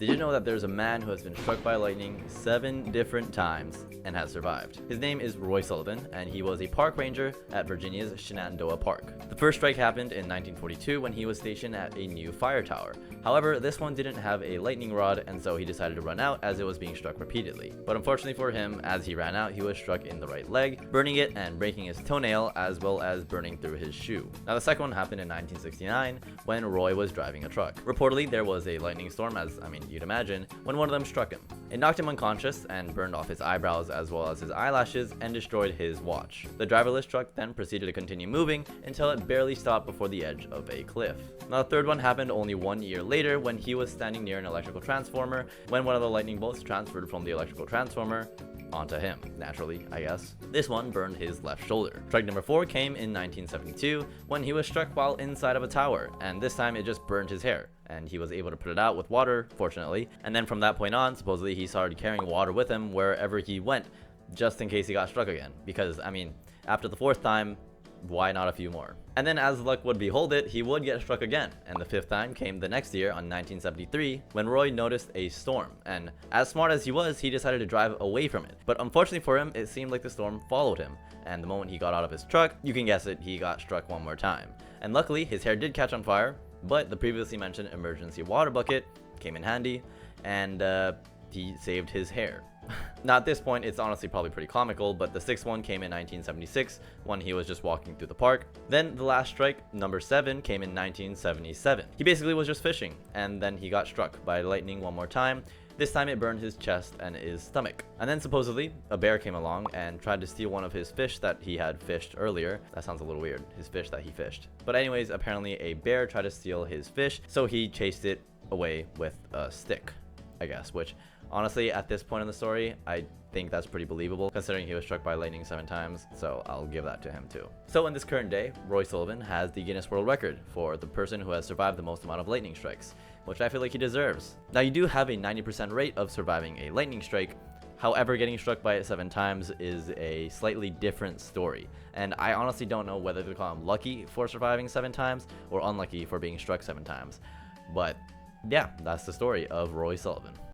Did you know that there's a man who has been struck by lightning 7 different times and has survived? His name is Roy Sullivan, and he was a park ranger at Virginia's Shenandoah Park. The first strike happened in 1942 when he was stationed at a new fire tower. However, this one didn't have a lightning rod, and so he decided to run out as it was being struck repeatedly. But unfortunately for him, as he ran out, he was struck in the right leg, burning it and breaking his toenail, as well as burning through his shoe. Now, the second one happened in 1969 when Roy was driving a truck. Reportedly, there was a lightning storm, as you'd imagine, when one of them struck him. It knocked him unconscious and burned off his eyebrows as well as his eyelashes and destroyed his watch. The driverless truck then proceeded to continue moving until it barely stopped before the edge of a cliff. Now, the third one happened only 1 year later when he was standing near an electrical transformer when one of the lightning bolts transferred from the electrical transformer onto him, naturally, I guess. This one burned his left shoulder. Strike number 4 came in 1972 when he was struck while inside of a tower, and this time it just burned his hair, and he was able to put it out with water, fortunately. And then from that point on, supposedly he started carrying water with him wherever he went, just in case he got struck again, because after the 4th time, why not a few more? And then, as luck would behold it, he would get struck again, and the 5th time came the next year on 1973 when Roy noticed a storm, and as smart as he was, he decided to drive away from it. But unfortunately for him, it seemed like the storm followed him, and the moment he got out of his truck, you can guess it, he got struck one more time. And luckily, his hair did catch on fire, but the previously mentioned emergency water bucket came in handy, and he saved his hair. Now, at this point, it's honestly probably pretty comical, but the 6th one came in 1976 when he was just walking through the park. Then the last strike, number 7, came in 1977. He basically was just fishing, and then he got struck by lightning one more time. This time it burned his chest and his stomach. And then supposedly, a bear came along and tried to steal one of his fish that he had fished earlier. That sounds a little weird, his fish that he fished. But anyways, apparently a bear tried to steal his fish, so he chased it away with a stick, I guess, which honestly, at this point in the story, I think that's pretty believable considering he was struck by lightning 7 times, so I'll give that to him too. So in this current day, Roy Sullivan has the Guinness World Record for the person who has survived the most amount of lightning strikes, which I feel like he deserves. Now, you do have a 90% rate of surviving a lightning strike. However, getting struck by it 7 times is a slightly different story, and I honestly don't know whether to call him lucky for surviving 7 times or unlucky for being struck 7 times. But yeah, that's the story of Roy Sullivan.